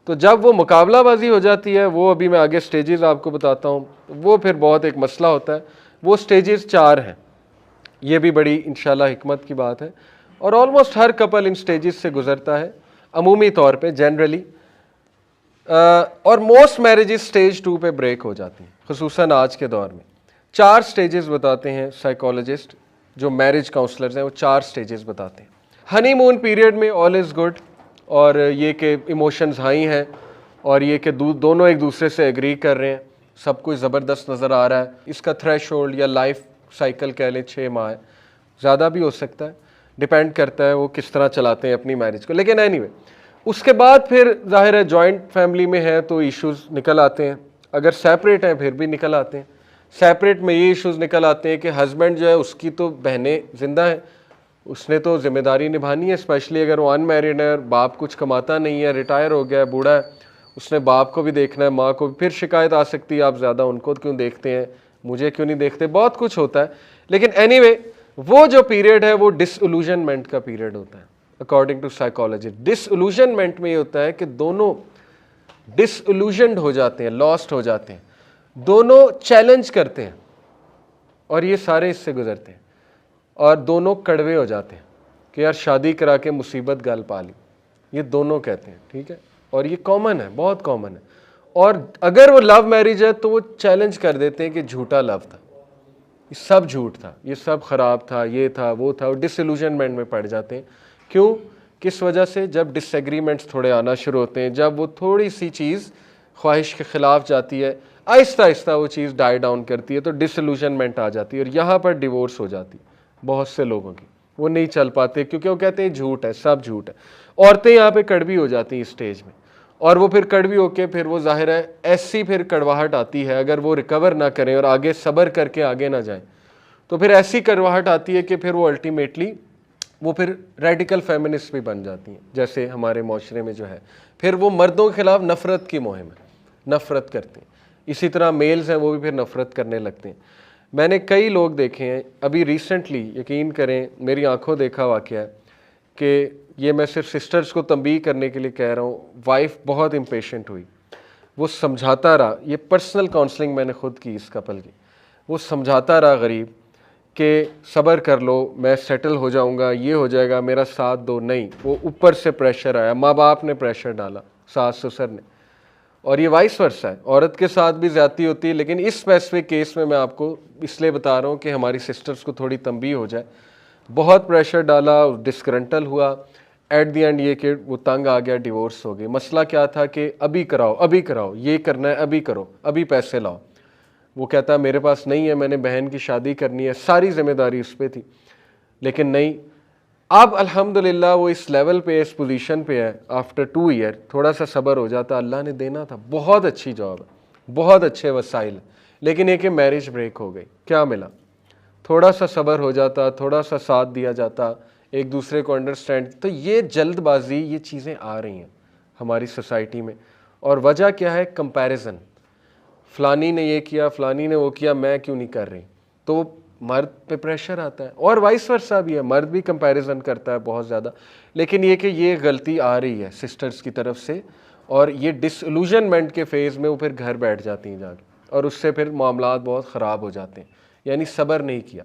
تو جب وہ مقابلہ بازی ہو جاتی ہے، وہ ابھی میں آگے سٹیجز آپ کو بتاتا ہوں، وہ پھر بہت ایک مسئلہ ہوتا ہے. وہ سٹیجز 4 ہیں، یہ بھی بڑی انشاءاللہ حکمت کی بات ہے، اور آلموسٹ ہر کپل ان سٹیجز سے گزرتا ہے عمومی طور پہ جنرلی. اور موسٹ میرجز سٹیج 2 پہ بریک ہو جاتی ہیں، خصوصاً آج کے دور میں. 4 سٹیجز بتاتے ہیں سائیکالوجسٹ جو میرج کاؤنسلرز ہیں، وہ 4 سٹیجز بتاتے ہیں. ہنی مون پیریڈ میں آل از گڈ، اور یہ کہ ایموشنز ہائی ہیں، اور یہ کہ دونوں ایک دوسرے سے ایگری کر رہے ہیں، سب کچھ زبردست نظر آ رہا ہے. اس کا تھریش ہولڈ یا لائف سائیکل کہہ لیں 6 ماہ ہے، زیادہ بھی ہو سکتا ہے، ڈیپینڈ کرتا ہے وہ کس طرح چلاتے ہیں اپنی میرج کو. لیکن اینی وے اس کے بعد پھر ظاہر ہے جوائنٹ فیملی میں ہے تو ایشوز نکل آتے ہیں، اگر سیپریٹ ہیں پھر بھی نکل آتے ہیں. سیپریٹ میں یہ ایشوز نکل آتے ہیں کہ ہسبینڈ جو ہے اس کی تو بہنیں زندہ ہیں، اس نے تو ذمہ داری نبھانی ہے، اسپیشلی اگر وہ ان میرڈ ہے اور باپ کچھ کماتا نہیں ہے، ریٹائر ہو گیا ہے، بوڑھا ہے، اس نے باپ کو بھی دیکھنا ہے، ماں کو بھی. پھر شکایت آ سکتی ہے آپ زیادہ ان کو کیوں دیکھتے ہیں، مجھے کیوں نہیں دیکھتے، بہت کچھ ہوتا ہے. لیکن اینی وے وہ جو پیریڈ ہے وہ ڈس الوژنمنٹ کا پیریڈ ہوتا ہے اکارڈنگ ٹو سائیکالوجی. ڈس الوژنمنٹ میں یہ ہوتا ہے کہ دونوں ڈس الوژنڈ ہو جاتے ہیں، لاسٹ ہو جاتے ہیں، دونوں چیلنج کرتے ہیں، اور یہ سارے اس سے گزرتے ہیں، اور دونوں کڑوے ہو جاتے ہیں کہ یار شادی کرا کے مصیبت گال پا لی، یہ دونوں کہتے ہیں. ٹھیک ہے، اور یہ کامن ہے، بہت کامن ہے. اور اگر وہ لو میرج ہے تو وہ چیلنج کر دیتے ہیں کہ جھوٹا لو تھا، یہ سب جھوٹ تھا، یہ سب خراب تھا، یہ تھا وہ تھا، اور ڈس الوژنمنٹ میں پڑ جاتے ہیں. کیوں؟ کس وجہ سے؟ جب ڈس ایگریمنٹس تھوڑے آنا شروع ہوتے ہیں، جب وہ تھوڑی سی چیز خواہش کے خلاف جاتی ہے، آہستہ آہستہ وہ چیز ڈائی ڈاؤن کرتی ہے، تو ڈس الوژنمنٹ آ جاتی ہے، اور یہاں پر ڈیورس ہو جاتی ہے بہت سے لوگوں کی. وہ نہیں چل پاتے کیونکہ وہ کہتے ہیں جھوٹ ہے، سب جھوٹ ہے. عورتیں یہاں پہ کڑوی ہو جاتی ہیں اس سٹیج میں، اور وہ پھر کڑوی ہو کے پھر وہ ظاہر ہے ایسی پھر کڑواہٹ آتی ہے، اگر وہ ریکور نہ کریں اور آگے صبر کر کے آگے نہ جائیں تو پھر ایسی کڑواہٹ آتی ہے کہ پھر وہ الٹیمیٹلی وہ پھر ریڈیکل فیمنسٹ بھی بن جاتی ہیں، جیسے ہمارے معاشرے میں جو ہے پھر وہ مردوں کے خلاف نفرت کی مہم ہے، نفرت کرتے ہیں. اسی طرح میلز ہیں وہ بھی پھر نفرت کرنے لگتے ہیں. میں نے کئی لوگ دیکھے ہیں ابھی ریسنٹلی، یقین کریں میری آنکھوں دیکھا واقعہ ہے کہ یہ میں صرف سسٹرز کو تنبیہ کرنے کے لیے کہہ رہا ہوں، وائف بہت امپیشنٹ ہوئی، وہ سمجھاتا رہا، یہ پرسنل کاؤنسلنگ میں نے خود کی اس کپل کی، وہ سمجھاتا رہا غریب کہ صبر کر لو، میں سیٹل ہو جاؤں گا، یہ ہو جائے گا، میرا ساتھ دو. نہیں، وہ اوپر سے پریشر آیا، ماں باپ نے پریشر ڈالا، ساس سسر نے. اور یہ وائس ورسا ہے، عورت کے ساتھ بھی زیادتی ہوتی ہے، لیکن اس اسپیسیفک کیس میں آپ کو اس لیے بتا رہا ہوں کہ ہماری سسٹرز کو تھوڑی تنبیہ ہو جائے. بہت پریشر ڈالا، ڈسگرنٹل ہوا، ایٹ دی اینڈ یہ کہ وہ تنگ آ گیا، ڈیورس ہو گئی. مسئلہ کیا تھا کہ ابھی کراؤ، ابھی کراؤ، یہ کرنا ہے ابھی کرو، ابھی پیسے لاؤ. وہ کہتا میرے پاس نہیں ہے، میں نے بہن کی شادی کرنی ہے، ساری ذمہ داری اس پہ تھی، لیکن نہیں. اب الحمدللہ وہ اس لیول پہ، اس پوزیشن پہ ہے. آفٹر 2 ایئر تھوڑا سا صبر ہو جاتا، اللہ نے دینا تھا، بہت اچھی جاب ہے، بہت اچھے وسائل، لیکن یہ کہ میرج بریک ہو گئی. کیا ملا؟ تھوڑا سا صبر ہو جاتا، تھوڑا سا ساتھ دیا جاتا، ایک دوسرے کو انڈرسٹینڈ. تو یہ جلد بازی، یہ چیزیں آ رہی ہیں ہماری سوسائٹی میں، اور وجہ کیا ہے؟ کمپیریزن. فلانی نے یہ کیا، فلانی نے وہ کیا، میں کیوں نہیں کر رہی؟ تو مرد پہ پریشر آتا ہے، اور وائس ورسا بھی ہے، مرد بھی کمپیریزن کرتا ہے بہت زیادہ. لیکن یہ کہ یہ غلطی آ رہی ہے سسٹرز کی طرف سے، اور یہ ڈس الوژنمنٹ کے فیز میں وہ پھر گھر بیٹھ جاتی ہیں جا کے، اور اس سے پھر معاملات بہت خراب ہو جاتے ہیں، یعنی صبر نہیں کیا.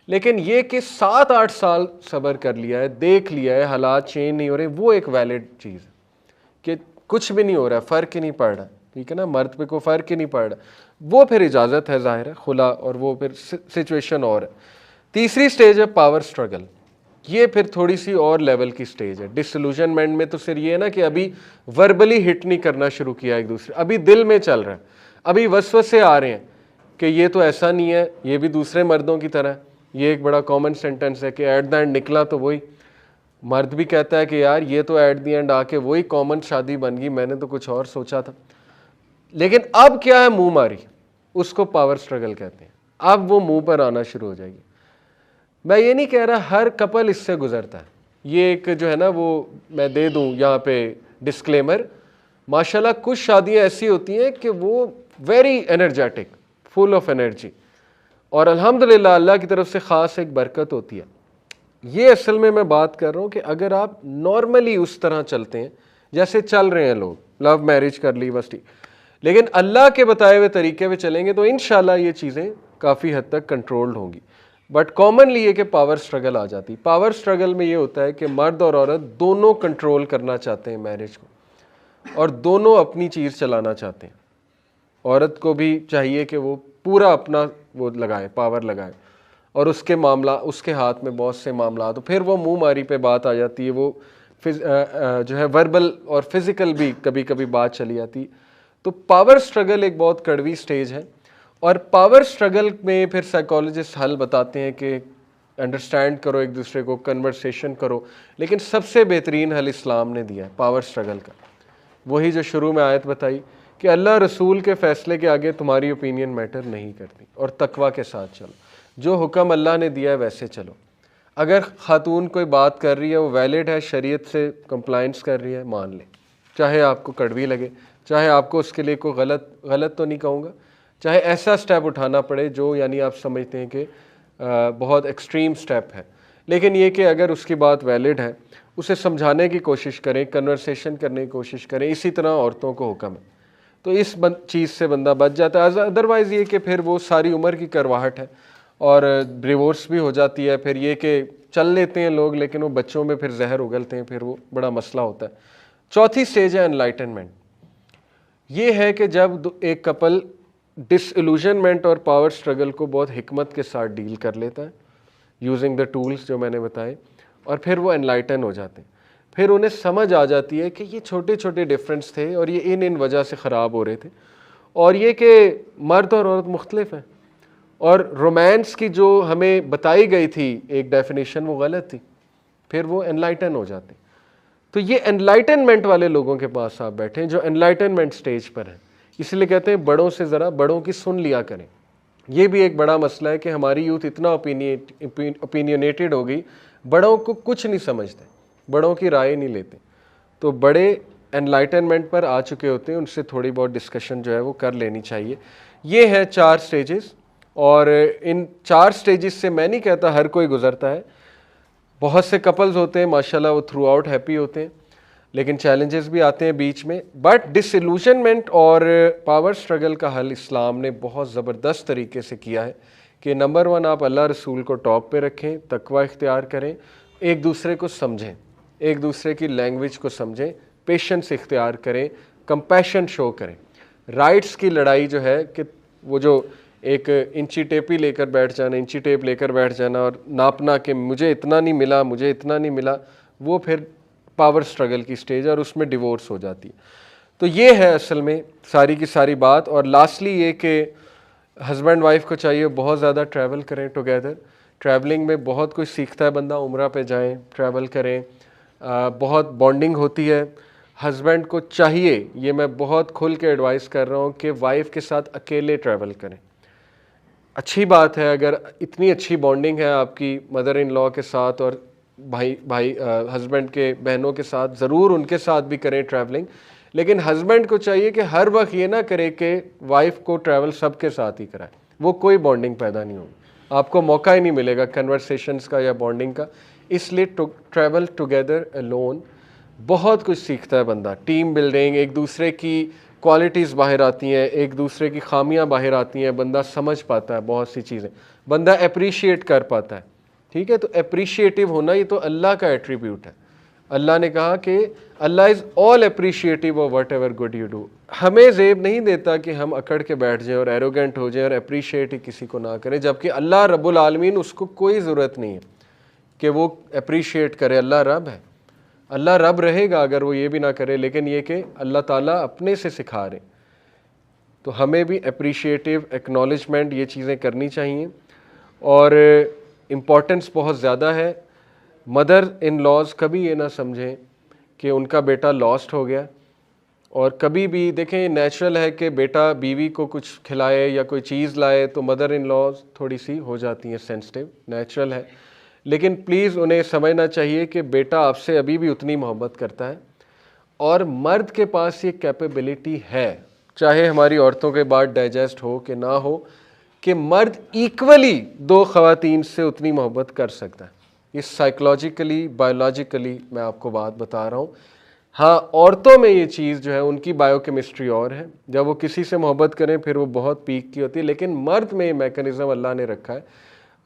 لیکن یہ کہ 7-8 سال صبر کر لیا ہے، دیکھ لیا ہے، حالات چینج نہیں ہو رہے، وہ ایک ویلڈ چیز ہے کہ کچھ بھی نہیں ہو رہا، فرق ہی نہیں پڑ رہا. ٹھیک ہے نا، مرد پہ کوئی فرق ہی نہیں پڑ رہا، وہ پھر اجازت ہے ظاہر ہے خلا، اور وہ پھر سچویشن اور ہے. تیسری سٹیج ہے پاور سٹرگل. یہ پھر تھوڑی سی اور لیول کی سٹیج ہے. ڈس الوژنمنٹ میں تو صرف یہ ہے نا کہ ابھی وربلی ہٹ نہیں کرنا شروع کیا ایک دوسرے، ابھی دل میں چل رہا ہے، ابھی وسوسے آ رہے ہیں کہ یہ تو ایسا نہیں ہے، یہ بھی دوسرے مردوں کی طرح. یہ ایک بڑا کامن سینٹنس ہے کہ ایٹ دا اینڈ نکلا تو وہی. مرد بھی کہتا ہے کہ یار یہ تو ایٹ دی اینڈ آ کے وہی کامن شادی بن گئی، میں نے تو کچھ اور سوچا تھا. لیکن اب کیا ہے؟ منہ ماری، اس کو پاور سٹرگل کہتے ہیں. اب وہ منہ پر آنا شروع ہو جائے گی. میں یہ نہیں کہہ رہا ہر کپل اس سے گزرتا ہے، یہ ایک جو ہے نا وہ میں دے دوں یہاں پہ ڈسکلیمر. ماشاءاللہ کچھ شادیاں ایسی ہوتی ہیں کہ وہ very energetic, full of energy, اور الحمدللہ اللہ کی طرف سے خاص ایک برکت ہوتی ہے. یہ اصل میں بات کر رہا ہوں کہ اگر آپ نارملی اس طرح چلتے ہیں جیسے چل رہے ہیں لوگ، لو میرج کر لی بس ٹھیک، لیکن اللہ کے بتائے ہوئے طریقے پہ چلیں گے تو انشاءاللہ یہ چیزیں کافی حد تک کنٹرولڈ ہوں گی. بٹ کامنلی یہ کہ پاور سٹرگل آ جاتی. پاور سٹرگل میں یہ ہوتا ہے کہ مرد اور عورت دونوں کنٹرول کرنا چاہتے ہیں میرج کو، اور دونوں اپنی چیز چلانا چاہتے ہیں. عورت کو بھی چاہیے کہ وہ پورا اپنا وہ لگائے، پاور لگائے، اور اس کے معاملہ، اس کے ہاتھ میں بہت سے معاملات، پھر وہ منہ ماری پہ بات آ جاتی ہے، وہ جو ہے وربل اور فزیکل بھی کبھی کبھی بات چلی جاتی. تو پاور سٹرگل ایک بہت کڑوی سٹیج ہے، اور پاور سٹرگل میں پھر سائیکالوجسٹ حل بتاتے ہیں کہ انڈرسٹینڈ کرو ایک دوسرے کو، کنورسیشن کرو. لیکن سب سے بہترین حل اسلام نے دیا ہے پاور سٹرگل کا، وہی جو شروع میں آیت بتائی کہ اللہ رسول کے فیصلے کے آگے تمہاری اوپینین میٹر نہیں کرتی، اور تقوی کے ساتھ چلو، جو حکم اللہ نے دیا ہے ویسے چلو. اگر خاتون کوئی بات کر رہی ہے، وہ ویلڈ ہے، شریعت سے کمپلائنس کر رہی ہے، مان لیں، چاہے آپ کو کڑوی لگے، چاہے آپ کو اس کے لیے کوئی غلط تو نہیں کہوں گا، چاہے ایسا سٹیپ اٹھانا پڑے جو یعنی آپ سمجھتے ہیں کہ بہت ایکسٹریم سٹیپ ہے، لیکن یہ کہ اگر اس کی بات ویلڈ ہے، اسے سمجھانے کی کوشش کریں، کنورسیشن کرنے کی کوشش کریں. اسی طرح عورتوں کو حکم ہے، تو اس چیز سے بندہ بچ جاتا ہے. ادروائز یہ کہ پھر وہ ساری عمر کی کرواہٹ ہے، اور ڈیورس بھی ہو جاتی ہے. پھر یہ کہ چل لیتے ہیں لوگ، لیکن وہ بچوں میں پھر زہر اگلتے ہیں، پھر وہ بڑا مسئلہ ہوتا ہے. چوتھی سٹیج ہے انلائٹنمنٹ. یہ ہے کہ جب ایک کپل ڈس ایلوژنمنٹ اور پاور سٹرگل کو بہت حکمت کے ساتھ ڈیل کر لیتا ہے، یوزنگ دا ٹولز جو میں نے بتائے، اور پھر وہ انلائٹن ہو جاتے ہیں. پھر انہیں سمجھ آ جاتی ہے کہ یہ چھوٹے چھوٹے ڈفرینس تھے، اور یہ ان وجہ سے خراب ہو رہے تھے، اور یہ کہ مرد اور عورت مختلف ہیں، اور رومانس کی جو ہمیں بتائی گئی تھی ایک ڈیفینیشن وہ غلط تھی. پھر وہ انلائٹن ہو جاتے ہیں. تو یہ انلائٹنمنٹ والے لوگوں کے پاس آپ بیٹھیں جو انلائٹنمنٹ سٹیج پر ہیں. اس لیے کہتے ہیں بڑوں سے ذرا بڑوں کی سن لیا کریں. یہ بھی ایک بڑا مسئلہ ہے کہ ہماری یوتھ اتنا اوپینینیٹڈ ہو گئی، بڑوں کو کچھ نہیں سمجھتے، بڑوں کی رائے نہیں لیتے. تو بڑے انلائٹنمنٹ پر آ چکے ہوتے ہیں، ان سے تھوڑی بہت ڈسکشن جو ہے وہ کر لینی چاہیے. یہ ہے 4 سٹیجز، اور ان 4 سٹیجز سے میں نہیں کہتا ہر کوئی گزرتا ہے. بہت سے کپلز ہوتے ہیں ماشاءاللہ وہ تھرو آؤٹ ہیپی ہوتے ہیں، لیکن چیلنجز بھی آتے ہیں بیچ میں. بٹ ڈس ایلوژنمنٹ اور پاور سٹرگل کا حل اسلام نے بہت زبردست طریقے سے کیا ہے کہ نمبر 1 آپ اللہ رسول کو ٹاپ پہ رکھیں، تقوی اختیار کریں، ایک دوسرے کو سمجھیں، ایک دوسرے کی لینگویج کو سمجھیں، پیشنس اختیار کریں، کمپیشن شو کریں. رائٹس کی لڑائی جو ہے کہ وہ جو ایک انچی ٹیپ ہی لے کر بیٹھ جانا، انچی ٹیپ لے کر بیٹھ جانا اور ناپنا کہ مجھے اتنا نہیں ملا، مجھے اتنا نہیں ملا، وہ پھر پاور سٹرگل کی سٹیج ہے، اور اس میں ڈیورس ہو جاتی ہے. تو یہ ہے اصل میں ساری کی ساری بات. اور لاسٹلی یہ کہ ہسبینڈ وائف کو چاہیے بہت زیادہ ٹریول کریں ٹوگیدر. ٹریولنگ میں بہت کچھ سیکھتا ہے بندہ، عمرہ پہ جائیں، ٹریول کریں، بہت بانڈنگ ہوتی ہے. ہسبینڈ کو چاہیے، یہ میں بہت کھل کے ایڈوائز کر رہا ہوں کہ وائف کے ساتھ اکیلے ٹریول کریں. اچھی بات ہے اگر اتنی اچھی بانڈنگ ہے آپ کی مدر ان لاء کے ساتھ، اور بھائی ہسبینڈ کے بہنوں کے ساتھ، ضرور ان کے ساتھ بھی کریں ٹریولنگ. لیکن ہسبینڈ کو چاہیے کہ ہر وقت یہ نہ کرے کہ وائف کو ٹریول سب کے ساتھ ہی کرائے، وہ کوئی بانڈنگ پیدا نہیں ہوگی، آپ کو موقع ہی نہیں ملے گا کنورسیشنز کا یا بانڈنگ کا. اس لیے ٹریول ٹوگیدر الون بہت کچھ سیکھتا ہے بندہ. ٹیم بلڈنگ، ایک دوسرے کی کوالٹیز باہر آتی ہیں، ایک دوسرے کی خامیاں باہر آتی ہیں، بندہ سمجھ پاتا ہے بہت سی چیزیں، بندہ اپریشیٹ کر پاتا ہے. ٹھیک ہے، تو اپریشیٹو ہونا یہ تو اللہ کا ایٹریبیوٹ ہے. اللہ نے کہا کہ Allah is all appreciative of whatever good you do. ہمیں زیب نہیں دیتا کہ ہم اکڑ کے بیٹھ جائیں اور ایروگنٹ ہو جائیں اور اپریشیٹ ہی کسی کو نہ کریں، جبکہ اللہ رب العالمین اس کو کوئی ضرورت نہیں ہے کہ وہ اپریشیٹ کرے. اللہ رب ہے، اللہ رب رہے گا اگر وہ یہ بھی نہ کرے، لیکن یہ کہ اللہ تعالیٰ اپنے سے سکھا رہے. تو ہمیں بھی اپریشیٹو، ایکنالجمنٹ، یہ چیزیں کرنی چاہیے. اور امپورٹنس بہت زیادہ ہے. مدر ان لاز کبھی یہ نہ سمجھیں کہ ان کا بیٹا لاسٹ ہو گیا. اور کبھی بھی دیکھیں نیچرل ہے کہ بیٹا بیوی کو کچھ کھلائے یا کوئی چیز لائے تو مدر ان لاز تھوڑی سی ہو جاتی ہیں سینسٹیو، نیچرل ہے. لیکن پلیز انہیں سمجھنا چاہیے کہ بیٹا آپ سے ابھی بھی اتنی محبت کرتا ہے، اور مرد کے پاس یہ کیپیبلٹی ہے، چاہے ہماری عورتوں کے بعد ڈائجسٹ ہو کہ نہ ہو، کہ مرد ایکولی 2 خواتین سے اتنی محبت کر سکتا ہے. یہ سائیکلوجیکلی بایولوجیکلی میں آپ کو بات بتا رہا ہوں. ہاں عورتوں میں یہ چیز جو ہے ان کی بایو کیمسٹری اور ہے, جب وہ کسی سے محبت کریں پھر وہ بہت پیک کی ہوتی ہے, لیکن مرد میں یہ میکانزم اللہ نے رکھا ہے,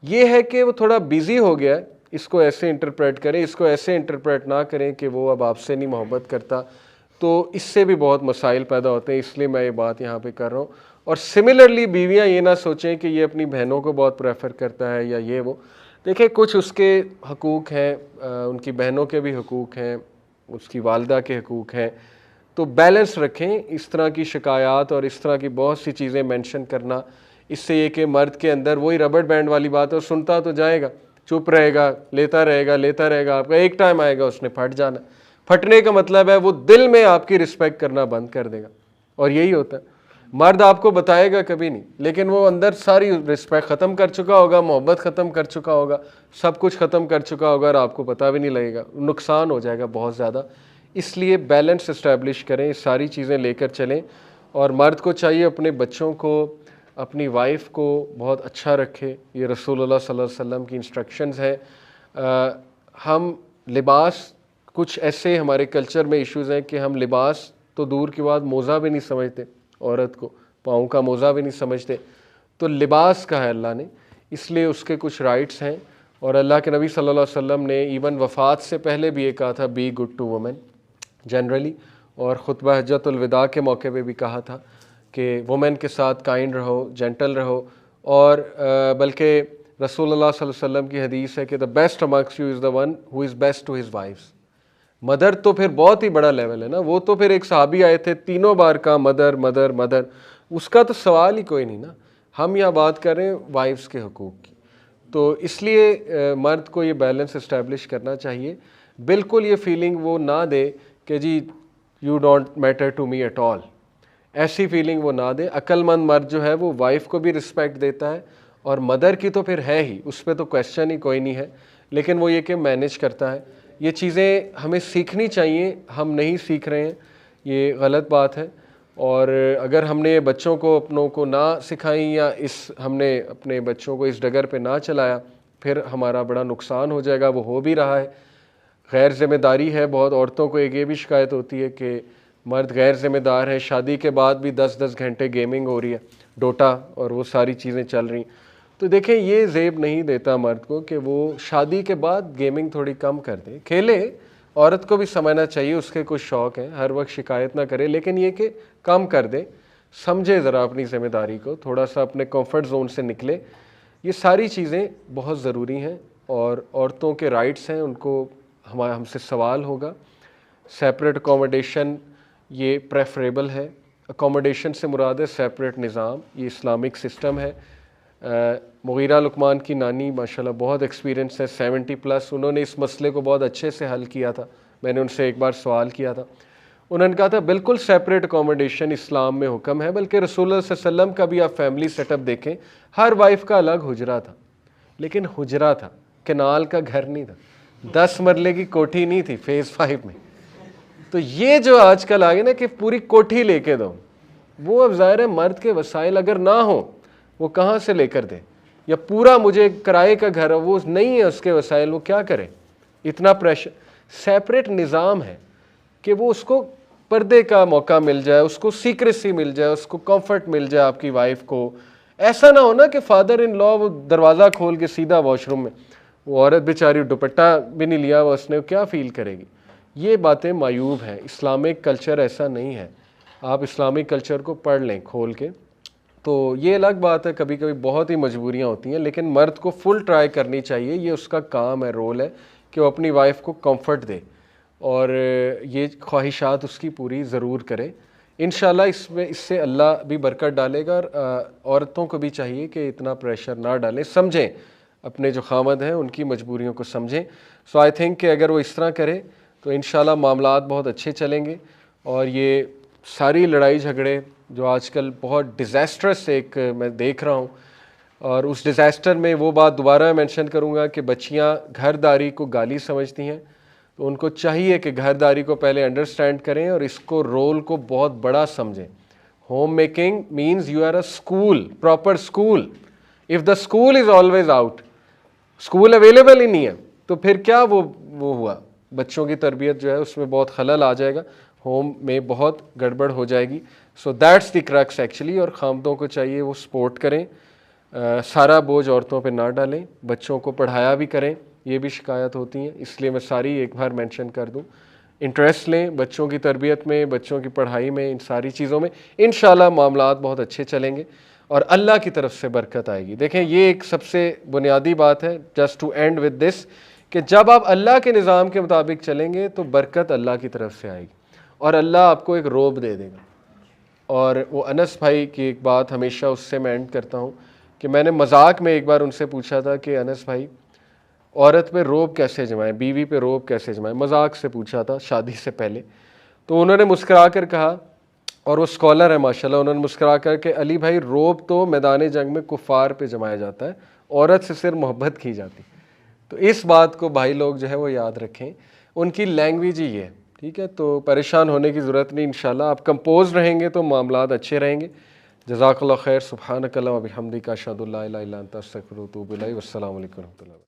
یہ ہے کہ وہ تھوڑا بیزی ہو گیا ہے, اس کو ایسے انٹرپریٹ کریں, اس کو ایسے انٹرپریٹ نہ کریں کہ وہ اب آپ سے نہیں محبت کرتا, تو اس سے بھی بہت مسائل پیدا ہوتے ہیں, اس لیے میں یہ بات یہاں پہ کر رہا ہوں. اور سملرلی بیویاں یہ نہ سوچیں کہ یہ اپنی بہنوں کو بہت پریفر کرتا ہے یا یہ وہ, دیکھیں کچھ اس کے حقوق ہیں, ان کی بہنوں کے بھی حقوق ہیں, اس کی والدہ کے حقوق ہیں, تو بیلنس رکھیں. اس طرح کی شکایات اور اس طرح کی بہت سی چیزیں مینشن کرنا, اس سے یہ کہ مرد کے اندر وہی ربڑ بینڈ والی بات ہے, سنتا تو جائے گا, چپ رہے گا, لیتا رہے گا, آپ کا ایک ٹائم آئے گا اس نے پھٹ جانا. پھٹنے کا مطلب ہے وہ دل میں آپ کی رسپیکٹ کرنا بند کر دے گا, اور یہی ہوتا ہے. مرد آپ کو بتائے گا کبھی نہیں, لیکن وہ اندر ساری رسپیکٹ ختم کر چکا ہوگا, محبت ختم کر چکا ہوگا, سب کچھ ختم کر چکا ہوگا, اور آپ کو پتہ بھی نہیں لگے گا, نقصان ہو جائے گا بہت زیادہ. اس لیے بیلنس اسٹیبلش کریں, ساری چیزیں لے کر چلیں. اور مرد کو چاہیے اپنے بچوں کو, اپنی وائف کو بہت اچھا رکھے, یہ رسول اللہ صلی اللہ علیہ وسلم کی انسٹرکشنز ہیں. ہم لباس, کچھ ایسے ہمارے کلچر میں ایشوز ہیں کہ ہم لباس تو دور کی بات موزہ بھی نہیں سمجھتے, عورت کو پاؤں کا موزہ بھی نہیں سمجھتے, تو لباس کا ہے اللہ نے, اس لیے اس کے کچھ رائٹس ہیں. اور اللہ کے نبی صلی اللہ علیہ وسلم نے ایون وفات سے پہلے بھی یہ کہا تھا, be good to women generally, اور خطبہ حجۃ الوداع کے موقع پہ بھی کہا تھا کہ وومن کے ساتھ کائنڈ رہو, جینٹل رہو. اور بلکہ رسول اللہ صلی اللہ علیہ وسلم کی حدیث ہے کہ the best amongst you is the one who is best to his wives. Mother تو پھر بہت ہی بڑا لیول ہے نا, وہ تو پھر ایک صحابی آئے تھے, تینوں بار کا مدر مدر مدر, اس کا تو سوال ہی کوئی نہیں نا. ہم یہاں بات کر رہے ہیں وائفس کے حقوق کی. تو اس لیے مرد کو یہ بیلنس اسٹیبلش کرنا چاہیے. بالکل یہ فیلنگ وہ نہ دے کہ جی you don't matter to me at all, ایسی فیلنگ وہ نہ دے. عقل مند مرد جو ہے وہ وائف کو بھی رسپیکٹ دیتا ہے, اور مدر کی تو پھر ہے ہی, اس پہ تو کویسچن ہی کوئی نہیں ہے, لیکن وہ یہ کہ مینیج کرتا ہے. یہ چیزیں ہمیں سیکھنی چاہیے, ہم نہیں سیکھ رہے ہیں, یہ غلط بات ہے. اور اگر ہم نے بچوں کو اپنوں کو نہ سکھائیں, یا ہم نے اپنے بچوں کو اس ڈگر پہ نہ چلایا, پھر ہمارا بڑا نقصان ہو جائے گا. وہ ہو بھی رہا ہے, غیر ذمہ داری ہے. بہت عورتوں کو ایک یہ بھی شکایت ہوتی ہے کہ مرد غیر ذمہ دار ہیں, شادی کے بعد بھی 10-10 گھنٹے گیمنگ ہو رہی ہے, ڈوٹا اور وہ ساری چیزیں چل رہی. تو دیکھیں یہ زیب نہیں دیتا مرد کو کہ وہ شادی کے بعد گیمنگ تھوڑی کم کر دے, کھیلے. عورت کو بھی سمجھنا چاہیے اس کے کچھ شوق ہیں, ہر وقت شکایت نہ کرے, لیکن یہ کہ کم کر دے, سمجھے ذرا اپنی ذمہ داری کو, تھوڑا سا اپنے کمفرٹ زون سے نکلے. یہ ساری چیزیں بہت ضروری ہیں, اور عورتوں کے رائٹس ہیں, ان کو ہم سے سوال ہوگا. سیپریٹ اکوموڈیشن یہ پریفریبل ہے. اکوموڈیشن سے مراد ہے سیپریٹ نظام, یہ اسلامک سسٹم ہے. مغیرہ لقمان کی نانی ماشاءاللہ بہت ایکسپیرینس ہے, 70+, انہوں نے اس مسئلے کو بہت اچھے سے حل کیا تھا. میں نے ان سے ایک بار سوال کیا تھا, انہوں نے کہا تھا بالکل سیپریٹ اکوموڈیشن اسلام میں حکم ہے, بلکہ رسول اللہ صلی اللہ علیہ وسلم کا بھی آپ فیملی سیٹ اپ دیکھیں, ہر وائف کا الگ حجرہ تھا, لیکن حجرہ تھا, کنال کا گھر نہیں تھا, 10 مرلے کی کوٹھی نہیں تھی فیز 5 میں. تو یہ جو آج کل آگے نا کہ پوری کوٹھی لے کے دو, وہ اب ظاہر ہے مرد کے وسائل اگر نہ ہوں وہ کہاں سے لے کر دے, یا پورا مجھے کرائے کا گھر ہے وہ نہیں ہے اس کے وسائل, وہ کیا کرے, اتنا پریشر. سیپریٹ نظام ہے کہ وہ اس کو پردے کا موقع مل جائے, اس کو سیکریسی مل جائے, اس کو کمفرٹ مل جائے آپ کی وائف کو. ایسا نہ ہونا کہ فادر ان لا وہ دروازہ کھول کے سیدھا واش روم میں, وہ عورت بیچاری دوپٹہ بھی نہیں لیا, وہ اس نے کیا فیل کرے گی. یہ باتیں معیوب ہیں, اسلامک کلچر ایسا نہیں ہے. آپ اسلامک کلچر کو پڑھ لیں کھول کے. تو یہ الگ بات ہے, کبھی کبھی بہت ہی مجبوریاں ہوتی ہیں, لیکن مرد کو فل ٹرائی کرنی چاہیے, یہ اس کا کام ہے, رول ہے کہ وہ اپنی وائف کو کمفرٹ دے, اور یہ خواہشات اس کی پوری ضرور کرے. انشاءاللہ اس سے اللہ بھی برکت ڈالے گا, اور عورتوں کو بھی چاہیے کہ اتنا پریشر نہ ڈالیں, سمجھیں اپنے جو خامد ہیں ان کی مجبوریوں کو سمجھیں. سو آئی تھنک کہ اگر وہ اس طرح کرے تو انشاءاللہ معاملات بہت اچھے چلیں گے. اور یہ ساری لڑائی جھگڑے جو آج کل بہت ڈیزاسٹرس ایک میں دیکھ رہا ہوں, اور اس ڈیزاسٹر میں وہ بات دوبارہ مینشن کروں گا کہ بچیاں گھرداری کو گالی سمجھتی ہیں, تو ان کو چاہیے کہ گھرداری کو پہلے انڈرسٹینڈ کریں اور اس کو رول کو بہت بڑا سمجھیں. Home making means you are a school, proper school. If the school is always out, school available ہی نہیں ہے, تو پھر کیا وہ ہوا، بچوں کی تربیت جو ہے اس میں بہت خلل آ جائے گا، ہوم میں بہت گڑبڑ ہو جائے گی. So that's the crux actually. اور خامدوں کو چاہیے وہ سپورٹ کریں، سارا بوجھ عورتوں پہ نہ ڈالیں، بچوں کو پڑھایا بھی کریں. یہ بھی شکایت ہوتی ہیں، اس لیے میں ساری ایک بار مینشن کر دوں. انٹرسٹ لیں بچوں کی تربیت میں، بچوں کی پڑھائی میں، ان ساری چیزوں میں. انشاءاللہ معاملات بہت اچھے چلیں گے اور اللہ کی طرف سے برکت آئے گی. دیکھیں یہ ایک سب سے بنیادی بات ہے، just to end with this, کہ جب آپ اللہ کے نظام کے مطابق چلیں گے تو برکت اللہ کی طرف سے آئے گی اور اللہ آپ کو ایک روب دے دے گا. اور وہ انس بھائی کی ایک بات ہمیشہ اس سے میں اینڈ کرتا ہوں کہ میں نے مذاق میں ایک بار ان سے پوچھا تھا کہ انس بھائی عورت پہ روب کیسے جمائیں، بیوی پہ روب کیسے جمائیں، مذاق سے پوچھا تھا شادی سے پہلے. تو انہوں نے مسکرا کر کہا، اور وہ اسکالر ہے ماشاءاللہ، انہوں نے مسکرا کر کہ علی بھائی روب تو میدان جنگ میں کفار پہ جمایا جاتا ہے، عورت سے صرف محبت کی جاتی. تو اس بات کو بھائی لوگ جو ہے وہ یاد رکھیں، ان کی لینگویج ہی ہے. ٹھیک ہے، تو پریشان ہونے کی ضرورت نہیں. انشاءاللہ آپ کمپوز رہیں گے تو معاملات اچھے رہیں گے. جزاک اللہ خیر. سبحانک اللہم و بحمدک، اشہد ان لا الہ الا انت، استغفرک و اتوب الیک. والسلام علیکم و رحمۃ اللہ.